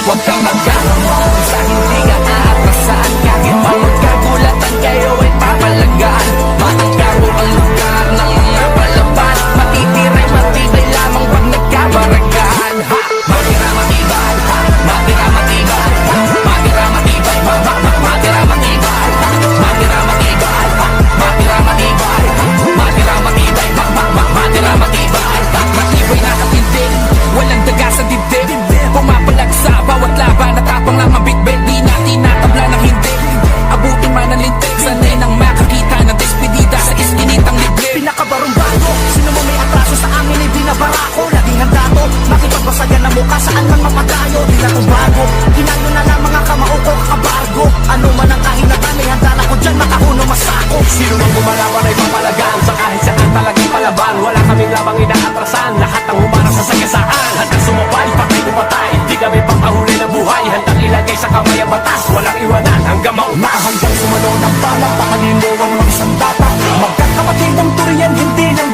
Huwag kang magkahamon sa hindi ka aatrasan. Kahit pa magkagulatan kayo ay papalagaan. Maangkaro ang lugar ng mga palaban. Matitira'y matibay lamang pag nagkabaragaan. Matira matibay, matira matibay, matira matibay, matira matibay, matira matibay, matira matibay, matira matibay, matira matibay. Matibay na katindig, walang daga sa dibdib. Pumapalag sa bawat laban, natapang na mabitbit. Di natin natabla ng hindi abutin man ang lintik. Sanay nang makakita ng despedida sa iskinitang libre. Pinakabarong bago, sino mo may atraso sa amin ay binabarako. Laging handa to, makipagbasagan na mukha saan man mapatayo. Di na to bago, inayo na lang mga kamao ko kabargo. Ano man ang kahinatan, may handa na ko dyan, makahuno masako. Sino mang bumalaban ay papalagaan. Sa kahit saan talagang palaban. Wala kaming lamang inaatrasan. Lahat ang humarang sa sagasaan. Handang sumabay, patay o patay. Di kami papahuli ng buhay. Handang ilagay sa kamay ang batas. Walang iwanan hanggang mauna. Hanggang sumalo ng bala, pakalilo ang mga isang data. Magkakapatid ang turiyan, hindi ng